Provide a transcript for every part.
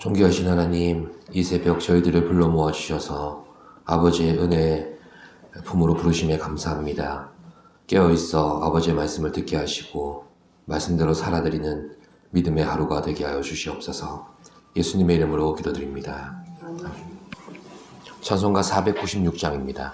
존귀하신 하나님, 이 새벽 저희들을 불러 모아주셔서 아버지의 은혜 품으로 부르심에 감사합니다. 깨어있어 아버지의 말씀을 듣게 하시고 말씀대로 살아드리는 믿음의 하루가 되게 하여 주시옵소서. 예수님의 이름으로 기도드립니다. 찬송가 496장입니다.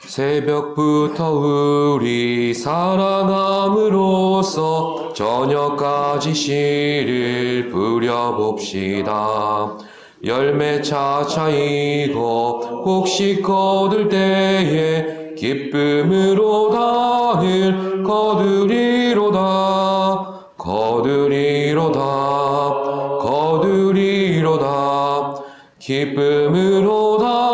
새벽부터 우리 사랑함으로써 저녁까지 씨를 뿌려봅시다. 열매 차차이고 혹시 거둘 때에 기쁨으로 단을 거두리로다. 기쁨으로 단을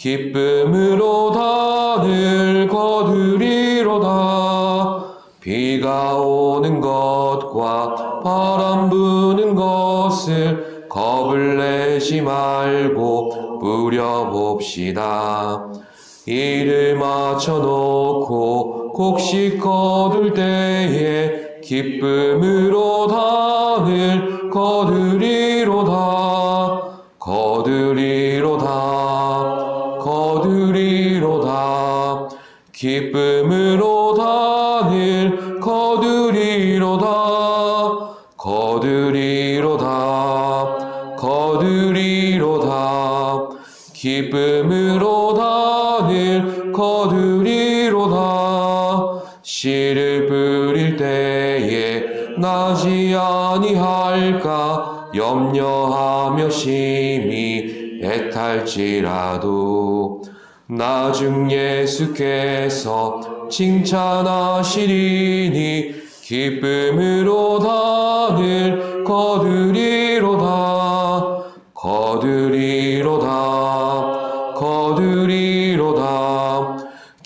기쁨으로 단을 거두리로다. 비가 오는 것과 바람 부는 것을 겁을 내지 말고 뿌려봅시다. 이를 맞춰놓고 곡식 거둘 때에 기쁨으로 단을 거두리로다. 기쁨으로 단을 기쁨으로 단을 거두리로다. 씨를 뿌릴 때에 나지 아니할까 염려하며 심히 애탈지라도 나중 예수께서 칭찬하시리니 기쁨으로 단을 거두리로다.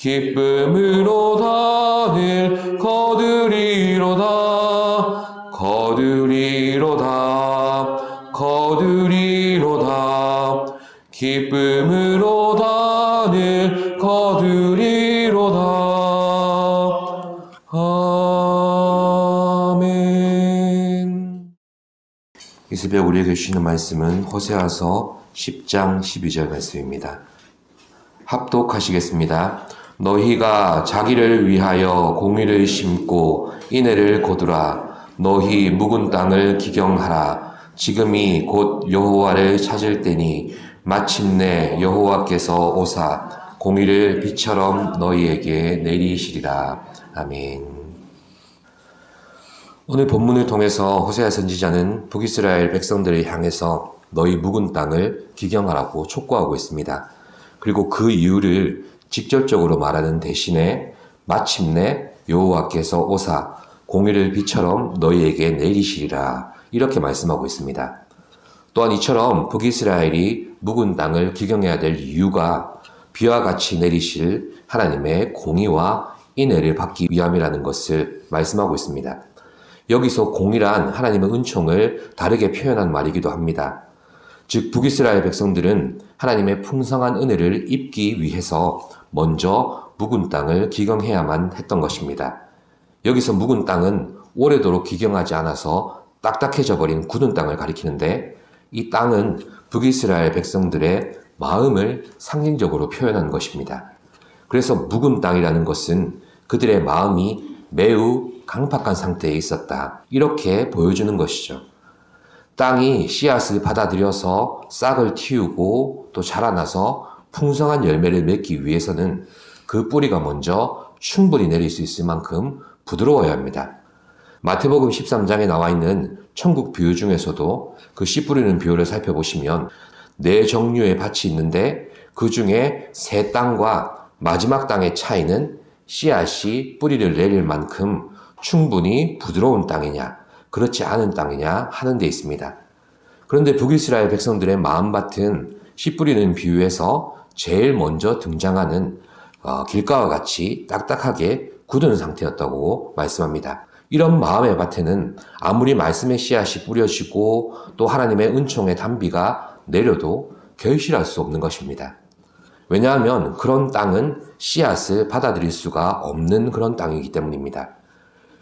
기쁨으로 단을 기쁨으로 단을 거두리로다. 아멘. 이 새벽 우리에게 주시는 말씀은 호세아서 10장 12절 말씀입니다. 합독하시겠습니다. 너희가 자기를 위하여 공의를 심고 인애를 거두라. 너희 묵은 땅을 기경하라. 지금이 곧 여호와를 찾을 때니 마침내 여호와께서 오사 공의를 비처럼 너희에게 내리시리라. 아멘. 오늘 본문을 통해서 호세아 선지자는 북이스라엘 백성들을 향해서 너희 묵은 땅을 기경하라고 촉구하고 있습니다. 그리고 그 이유를 직접적으로 말하는 대신에 마침내 여호와께서 오사 공의를 비처럼 너희에게 내리시리라 이렇게 말씀하고 있습니다. 또한 이처럼 북이스라엘이 묵은 땅을 기경해야 될 이유가 비와 같이 내리실 하나님의 공의와 인애를 받기 위함이라는 것을 말씀하고 있습니다. 여기서 공의란 하나님의 은총을 다르게 표현한 말이기도 합니다. 즉 북이스라엘 백성들은 하나님의 풍성한 은혜를 입기 위해서 먼저 묵은 땅을 기경해야만 했던 것입니다. 여기서 묵은 땅은 오래도록 기경하지 않아서 딱딱해져 버린 굳은 땅을 가리키는데 이 땅은 북이스라엘 백성들의 마음을 상징적으로 표현한 것입니다. 그래서 묵은 땅이라는 것은 그들의 마음이 매우 강팍한 상태에 있었다. 이렇게 보여주는 것이죠. 땅이 씨앗을 받아들여서 싹을 틔우고 또 자라나서 풍성한 열매를 맺기 위해서는 그 뿌리가 먼저 충분히 내릴 수 있을 만큼 부드러워야 합니다. 마태복음 13장에 나와 있는 천국 비유 중에서도 그 씨 뿌리는 비유를 살펴보시면 4종류의 밭이 있는데 그 중에 새 땅과 마지막 땅의 차이는 씨앗이 뿌리를 내릴 만큼 충분히 부드러운 땅이냐 그렇지 않은 땅이냐 하는 데 있습니다. 그런데 북이스라엘 백성들의 마음밭은 씨 뿌리는 비유에서 제일 먼저 등장하는 길가와 같이 딱딱하게 굳은 상태였다고 말씀합니다. 이런 마음의 밭에는 아무리 말씀의 씨앗이 뿌려지고 또 하나님의 은총의 단비가 내려도 결실할 수 없는 것입니다. 왜냐하면 그런 땅은 씨앗을 받아들일 수가 없는 그런 땅이기 때문입니다.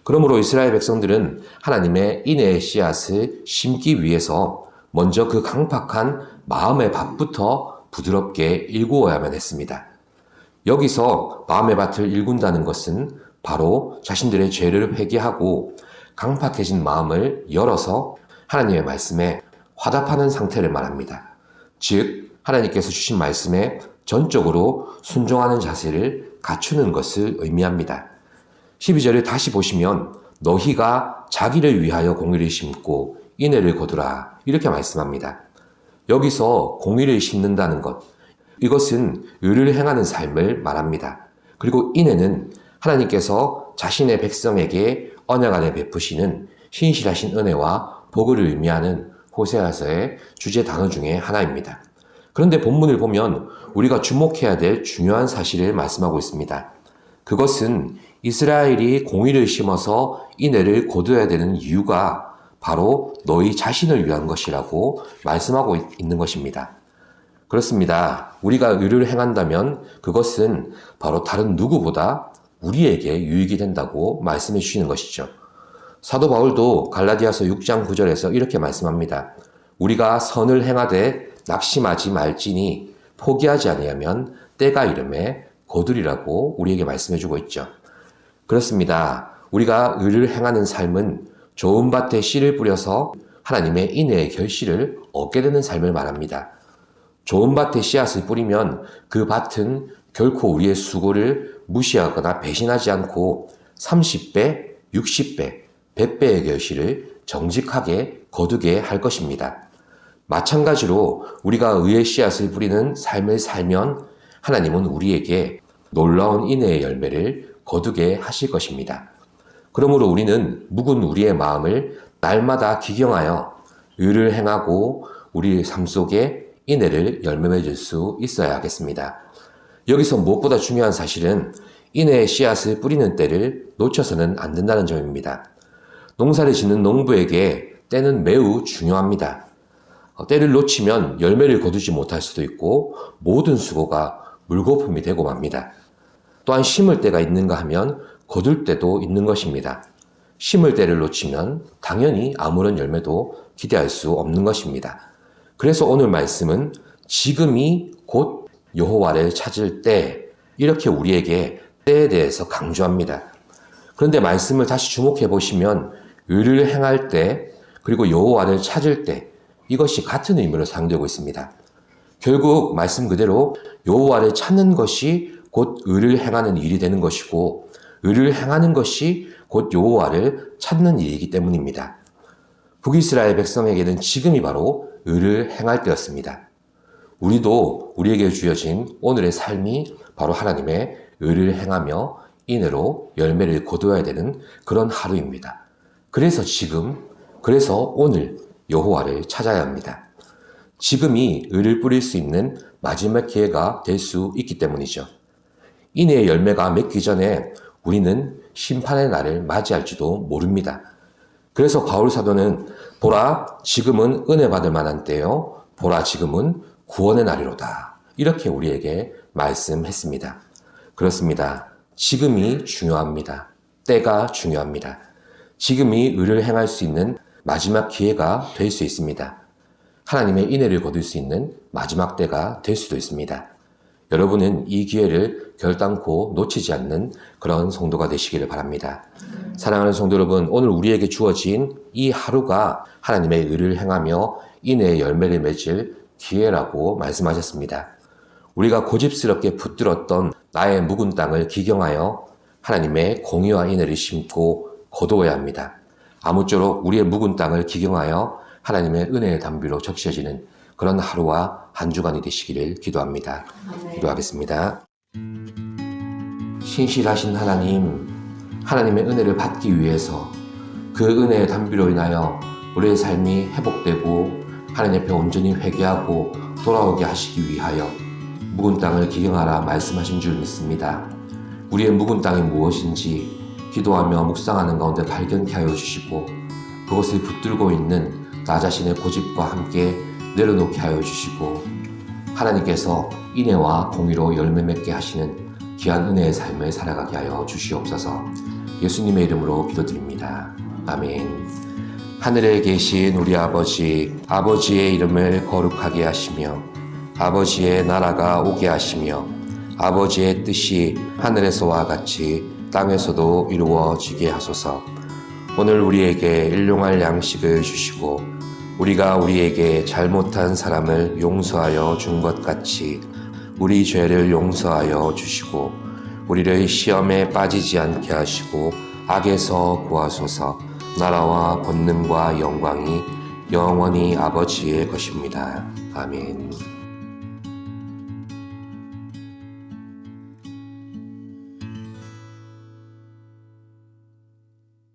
그러므로 이스라엘 백성들은 하나님의 인애의 씨앗을 심기 위해서 먼저 그 강팍한 마음의 밭부터 부드럽게 일구어야만 했습니다. 여기서 마음의 밭을 일군다는 것은 바로 자신들의 죄를 회개하고 강팍해진 마음을 열어서 하나님의 말씀에 화답하는 상태를 말합니다. 즉 하나님께서 주신 말씀에 전적으로 순종하는 자세를 갖추는 것을 의미합니다. 12절을 다시 보시면 너희가 자기를 위하여 공의를 심고 인애를 거두라 이렇게 말씀합니다. 여기서 공의를 심는다는 것, 이것은 의를 행하는 삶을 말합니다. 그리고 인애는 하나님께서 자신의 백성에게 언약 안에 베푸시는 신실하신 은혜와 복을 의미하는 호세아서의 주제 단어 중에 하나입니다. 그런데 본문을 보면 우리가 주목해야 될 중요한 사실을 말씀하고 있습니다. 그것은 이스라엘이 공의를 심어서 인애를 거두어야 되는 이유가 바로 너희 자신을 위한 것이라고 말씀하고 있는 것입니다. 그렇습니다. 우리가 의를 행한다면 그것은 바로 다른 누구보다 우리에게 유익이 된다고 말씀해 주시는 것이죠. 사도 바울도 갈라디아서 6장 9절에서 이렇게 말씀합니다. 우리가 선을 행하되 낙심하지 말지니 포기하지 아니하면 때가 이르매 거두리라고 우리에게 말씀해 주고 있죠. 그렇습니다. 우리가 의를 행하는 삶은 좋은 밭에 씨를 뿌려서 하나님의 인애의 결실을 얻게 되는 삶을 말합니다. 좋은 밭에 씨앗을 뿌리면 그 밭은 결코 우리의 수고를 무시하거나 배신하지 않고 30배, 60배, 100배의 결실을 정직하게 거두게 할 것입니다. 마찬가지로 우리가 의의 씨앗을 뿌리는 삶을 살면 하나님은 우리에게 놀라운 인애의 열매를 거두게 하실 것입니다. 그러므로 우리는 묵은 우리의 마음을 날마다 기경하여 의를 행하고 우리의 삶 속에 인애를 열매 맺을 수 있어야 하겠습니다. 여기서 무엇보다 중요한 사실은 인애의 씨앗을 뿌리는 때를 놓쳐서는 안 된다는 점입니다. 농사를 짓는 농부에게 때는 매우 중요합니다. 때를 놓치면 열매를 거두지 못할 수도 있고 모든 수고가 물거품이 되고 맙니다. 또한 심을 때가 있는가 하면 거둘 때도 있는 것입니다. 심을 때를 놓치면 당연히 아무런 열매도 기대할 수 없는 것입니다. 그래서 오늘 말씀은 지금이 곧 여호와를 찾을 때 이렇게 우리에게 때에 대해서 강조합니다. 그런데 말씀을 다시 주목해 보시면 의를 행할 때 그리고 여호와를 찾을 때 이것이 같은 의미로 사용되고 있습니다. 결국 말씀 그대로 여호와를 찾는 것이 곧 의를 행하는 일이 되는 것이고 의를 행하는 것이 곧 여호와를 찾는 일이기 때문입니다. 북이스라엘 백성에게는 지금이 바로 의를 행할 때였습니다. 우리도 우리에게 주어진 오늘의 삶이 바로 하나님의 의를 행하며 인애로 열매를 거두어야 되는 그런 하루입니다. 그래서 오늘 여호와를 찾아야 합니다. 지금이 의를 뿌릴 수 있는 마지막 기회가 될 수 있기 때문이죠. 인애의 열매가 맺기 전에 우리는 심판의 날을 맞이할지도 모릅니다. 그래서 바울 사도는 보라 지금은 은혜 받을 만한 때요 보라 지금은 구원의 날이로다 이렇게 우리에게 말씀했습니다. 그렇습니다. 지금이 중요합니다. 때가 중요합니다. 지금이 의를 행할 수 있는 마지막 기회가 될 수 있습니다. 하나님의 인애를 거둘 수 있는 마지막 때가 될 수도 있습니다. 여러분은 이 기회를 결단코 놓치지 않는 그런 성도가 되시기를 바랍니다. 사랑하는 성도 여러분, 오늘 우리에게 주어진 이 하루가 하나님의 의를 행하며 인애의 열매를 맺을 기회라고 말씀하셨습니다. 우리가 고집스럽게 붙들었던 나의 묵은 땅을 기경하여 하나님의 공의와 인애를 심고 거두어야 합니다. 아무쪼록 우리의 묵은 땅을 기경하여 하나님의 은혜의 담비로 적셔지는 그런 하루와 한 주간이 되시기를 기도합니다. 기도하겠습니다. 신실하신 하나님, 하나님의 은혜를 받기 위해서 그 은혜의 담비로 인하여 우리의 삶이 회복되고 하나님 앞에 온전히 회개하고 돌아오게 하시기 위하여 묵은 땅을 기경하라 말씀하신 줄 믿습니다. 우리의 묵은 땅이 무엇인지 기도하며 묵상하는 가운데 발견케 하여 주시고 그것을 붙들고 있는 나 자신의 고집과 함께 내려놓게 하여 주시고 하나님께서 인애와 공의로 열매 맺게 하시는 귀한 은혜의 삶을 살아가게 하여 주시옵소서. 예수님의 이름으로 기도드립니다. 아멘. 하늘에 계신 우리 아버지, 아버지의 이름을 거룩하게 하시며 아버지의 나라가 오게 하시며 아버지의 뜻이 하늘에서와 같이 땅에서도 이루어지게 하소서. 오늘 우리에게 일용할 양식을 주시고 우리가 우리에게 잘못한 사람을 용서하여 준 것 같이 우리 죄를 용서하여 주시고 우리를 시험에 빠지지 않게 하시고 악에서 구하소서. 나라와 권능과 영광이 영원히 아버지의 것입니다. 아멘.